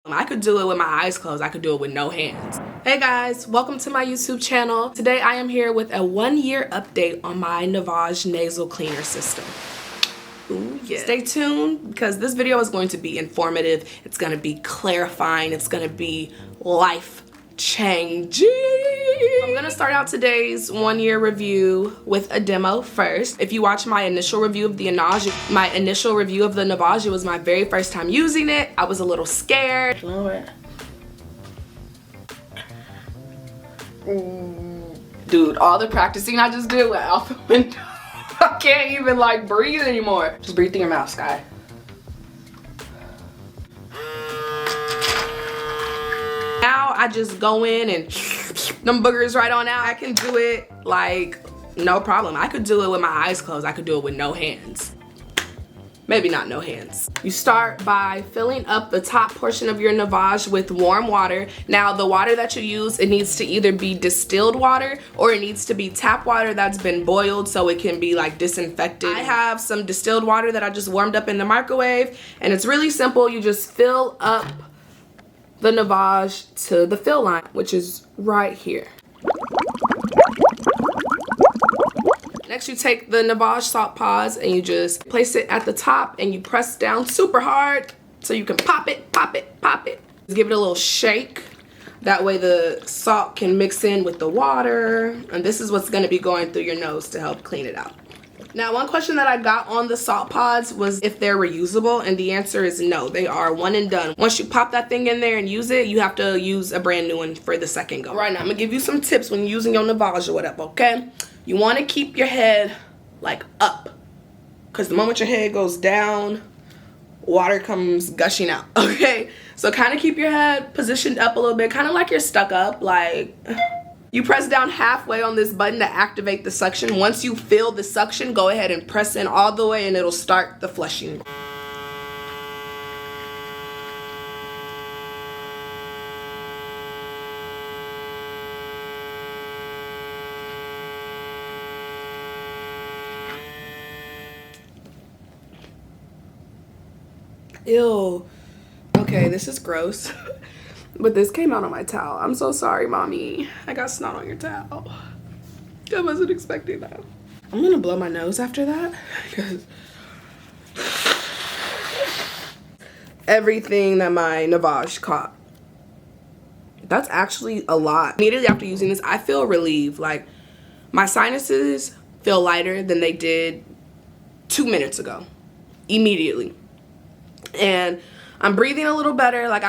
I could do it with my eyes closed. I could do it with no hands. Hey guys, welcome to my YouTube channel. Today I am here with a 1-year update on my Navage Nasal Cleaner system. Ooh, yeah. Stay tuned because this video is going to be informative. It's going to be clarifying. It's going to be life changing. I'm gonna start out today's 1-year review with a demo first. If you watch my initial review of the Navage, it was my very first time using it. I was a little scared. Dude, all the practicing I just did went out the window. I can't even like breathe anymore. Just breathe through your mouth, Sky. Now I just go in and them boogers right on out. I can do it like no problem. I could do it with my eyes closed. I could do it with no hands. Maybe not no hands. You start by filling up the top portion of your Navage with warm water. Now the water that you use, it needs to either be distilled water or it needs to be tap water that's been boiled so it can be like disinfected. I have some distilled water that I just warmed up in the microwave, and it's really simple. You just fill up the Navage to the fill line, which is right here. Next, you take the Navage salt pods and you just place it at the top and you press down super hard so you can pop it, pop it, pop it. Just give it a little shake. That way the salt can mix in with the water. And this is what's gonna be going through your nose to help clean it out. Now, one question that I got on the salt pods was if they're reusable, and the answer is no. They are one and done. Once you pop that thing in there and use it, you have to use a brand new one for the second go. All right, now I'm gonna give you some tips when using your Navage or whatever, okay? You wanna keep your head like up, because the moment your head goes down, water comes gushing out, okay? So kind of keep your head positioned up a little bit, kind of like you're stuck up, like... You press down halfway on this button to activate the suction. Once you feel the suction, go ahead and press in all the way and it'll start the flushing. Ew. Okay, this is gross. But this came out on my towel. I'm so sorry, mommy. I got snot on your towel. I wasn't expecting that. I'm gonna blow my nose after that because everything that my Navage caught. That's actually a lot. Immediately after using this, I feel relieved. Like, my sinuses feel lighter than they did 2 minutes ago. Immediately. And I'm breathing a little better. Like,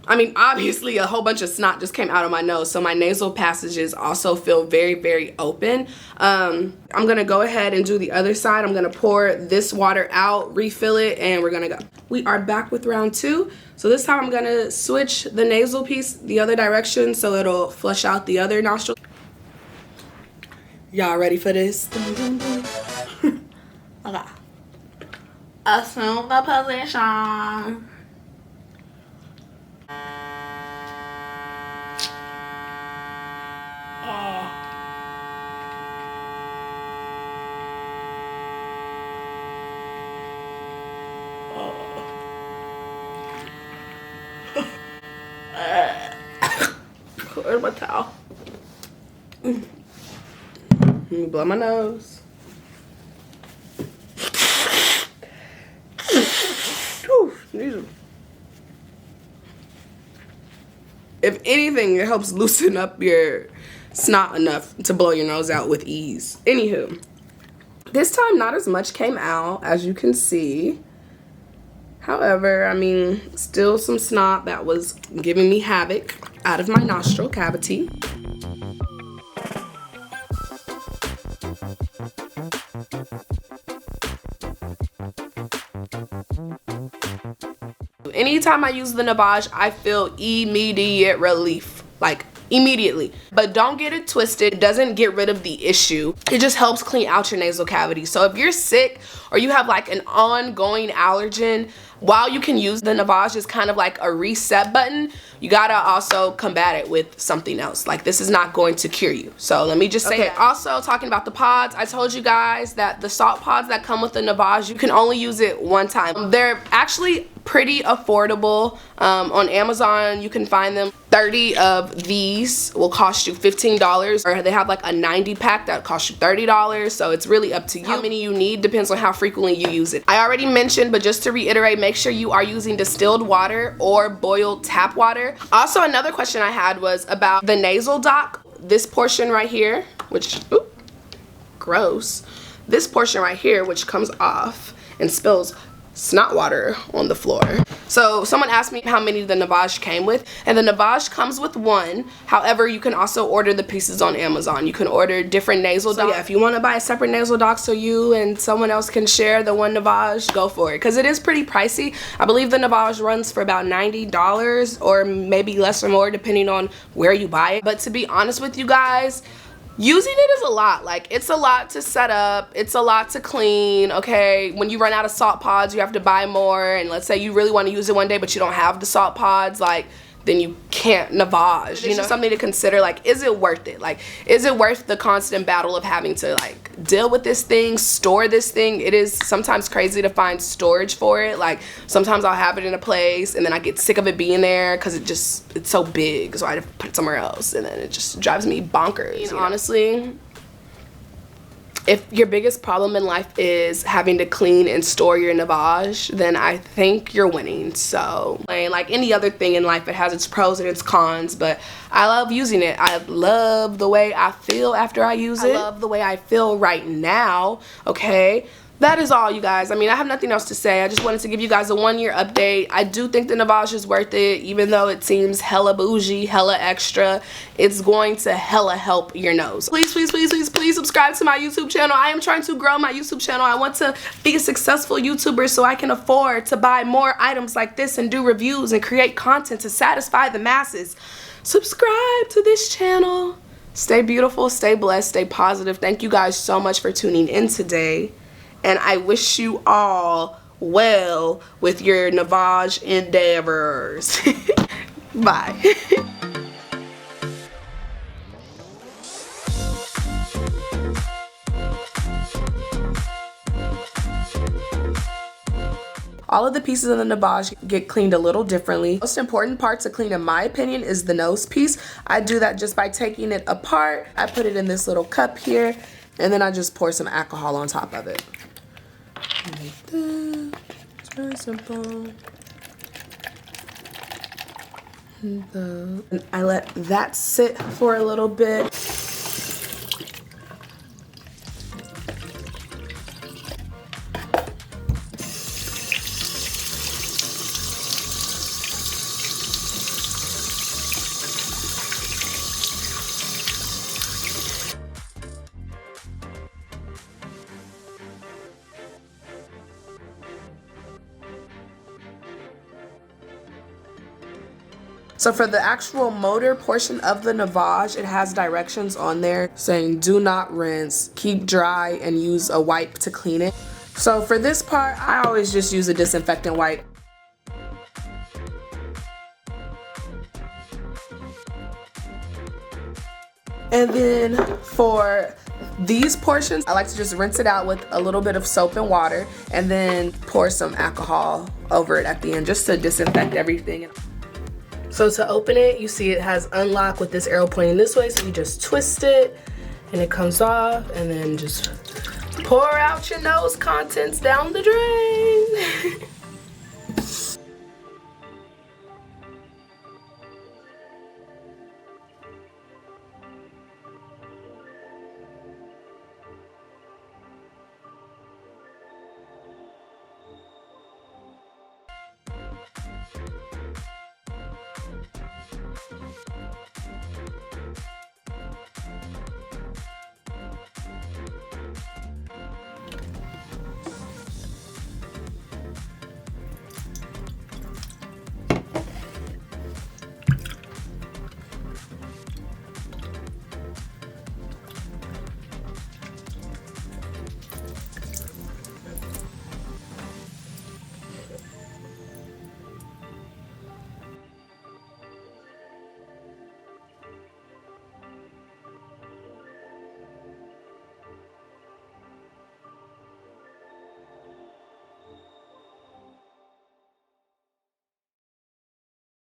I mean, obviously a whole bunch of snot just came out of my nose, so my nasal passages also feel very, very open. I'm gonna go ahead and do the other side. I'm gonna pour this water out, refill it, and we're gonna go. We are back with round 2. So this time I'm gonna switch the nasal piece the other direction so it'll flush out the other nostril. Y'all ready for this? Okay. Assume the position. Where's my towel? Let me blow my nose. If anything, it helps loosen up your snot enough to blow your nose out with ease. Anywho, this time not as much came out, as you can see. However, I mean, still some snot that was giving me havoc out of my nostril cavity. Anytime I use the Navage, I feel immediate relief, like immediately. But don't get it twisted. It doesn't get rid of the issue. It just helps clean out your nasal cavity. So if you're sick or you have like an ongoing allergen, while you can use the Navage as kind of like a reset button, you gotta also combat it with something else. Like, this is not going to cure you. So let me just say that. Also, talking about the pods, I told you guys that the salt pods that come with the Navage, you can only use it one time. They're actually pretty affordable. On Amazon, you can find them. 30 of these will cost you $15, or they have like a 90 pack that costs you $30. So it's really up to you. How many you need depends on how frequently you use it. I already mentioned, but just to reiterate, make sure you are using distilled water or boiled tap water. Also, another question I had was about the nasal dock. This portion right here, which, ooh, gross. This portion right here, which comes off and spills snot water on the floor. So someone asked me how many the Navage came with, and the Navage comes with one. However, you can also order the pieces on Amazon. You can order different nasal docks. Yeah, if you want to buy a separate nasal dock so you and someone else can share the one Navage, go for it, because it is pretty pricey. I believe the Navage runs for about $90 or maybe less or more depending on where you buy it. But to be honest with you guys, using it is a lot. Like, it's a lot to set up, it's a lot to clean, okay? When you run out of salt pods, you have to buy more, and let's say you really want to use it one day but you don't have the salt pods, like, then you can't Navage. You know, something to consider, like, is it worth it? Like, is it worth the constant battle of having to, like, deal with this thing, store this thing? It is sometimes crazy to find storage for it. Like, sometimes I'll have it in a place and then I get sick of it being there because it's so big, so I have to put it somewhere else, and then it just drives me bonkers. You know? Honestly, if your biggest problem in life is having to clean and store your Navage, then I think you're winning. So, like any other thing in life, it has its pros and its cons, but I love using it. I love the way I feel after I use it. I love the way I feel right now, okay? That is all, you guys. I mean, I have nothing else to say. I just wanted to give you guys a 1-year update. I do think the Navage is worth it, even though it seems hella bougie, hella extra. It's going to hella help your nose. Please, please, please, please, please subscribe to my YouTube channel. I am trying to grow my YouTube channel. I want to be a successful YouTuber so I can afford to buy more items like this and do reviews and create content to satisfy the masses. Subscribe to this channel. Stay beautiful, stay blessed, stay positive. Thank you guys so much for tuning in today. And I wish you all well with your Navage endeavors. Bye. All of the pieces of the Navage get cleaned a little differently. The most important part to clean, in my opinion, is the nose piece. I do that just by taking it apart. I put it in this little cup here, and then I just pour some alcohol on top of it. Like that. It's very simple. And I let that sit for a little bit. So for the actual motor portion of the Navage, it has directions on there saying do not rinse, keep dry, and use a wipe to clean it. So for this part, I always just use a disinfectant wipe. And then for these portions, I like to just rinse it out with a little bit of soap and water and then pour some alcohol over it at the end just to disinfect everything. So to open it, you see it has unlock with this arrow pointing this way, so you just twist it and it comes off, and then just pour out your nose contents down the drain.